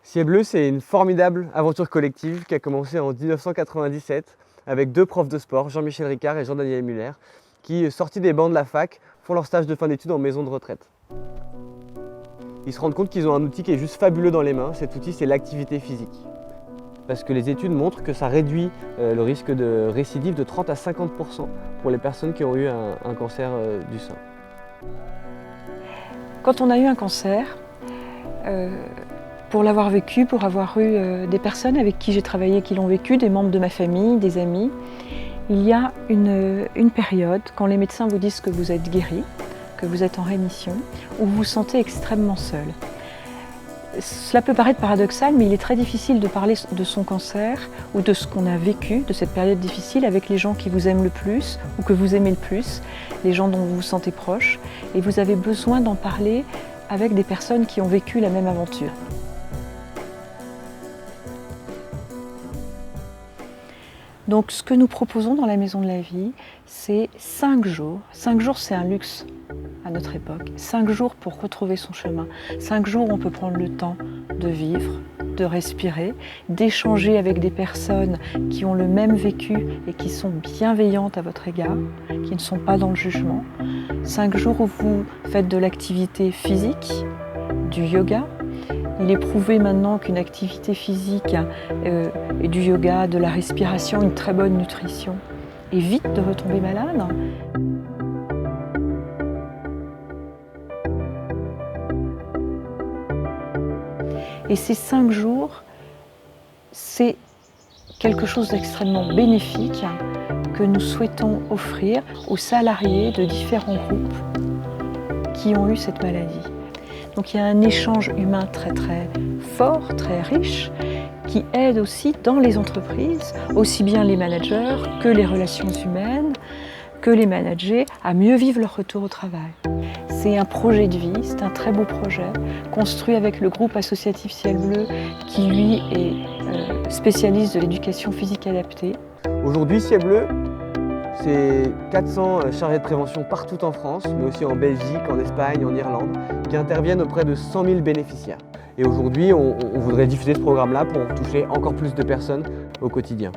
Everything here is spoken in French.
Ciel Bleu, c'est une formidable aventure collective qui a commencé en 1997 avec deux profs de sport, Jean-Michel Ricard et Jean-Daniel Muller, qui, sortis des bancs de la fac, font leur stage de fin d'études en maison de retraite. Ils se rendent compte qu'ils ont un outil qui est juste fabuleux dans les mains. Cet outil, c'est l'activité physique. Parce que les études montrent que ça réduit le risque de récidive de 30 à 50% pour les personnes qui ont eu un cancer du sein. Quand on a eu un cancer, pour l'avoir vécu, pour avoir eu des personnes avec qui j'ai travaillé qui l'ont vécu, des membres de ma famille, des amis, il y a une période quand les médecins vous disent que vous êtes guéri, que vous êtes en rémission, où vous vous sentez extrêmement seul. Cela peut paraître paradoxal, mais il est très difficile de parler de son cancer ou de ce qu'on a vécu, de cette période difficile, avec les gens qui vous aiment le plus ou que vous aimez le plus, les gens dont vous vous sentez proche. Et vous avez besoin d'en parler avec des personnes qui ont vécu la même aventure. Donc ce que nous proposons dans la Maison de la Vie, c'est 5 jours. 5 jours, c'est un luxe à notre époque. 5 jours pour retrouver son chemin. 5 jours où on peut prendre le temps de vivre, de respirer, d'échanger avec des personnes qui ont le même vécu et qui sont bienveillantes à votre égard, qui ne sont pas dans le jugement. 5 jours où vous faites de l'activité physique, du yoga. Il est prouvé maintenant qu'une activité physique et du yoga, de la respiration, une très bonne nutrition évite de retomber malade. Et ces 5 jours, c'est quelque chose d'extrêmement bénéfique que nous souhaitons offrir aux salariés de différents groupes qui ont eu cette maladie. Donc il y a un échange humain très très fort, très riche, qui aide aussi dans les entreprises, aussi bien les managers que les relations humaines, que les managers, à mieux vivre leur retour au travail. C'est un projet de vie, c'est un très beau projet, construit avec le groupe associatif Ciel Bleu, qui lui est spécialiste de l'éducation physique adaptée. Aujourd'hui, Ciel Bleu, c'est 400 chargés de prévention partout en France, mais aussi en Belgique, en Espagne, en Irlande, qui interviennent auprès de 100 000 bénéficiaires. Et aujourd'hui, on voudrait diffuser ce programme-là pour toucher encore plus de personnes au quotidien.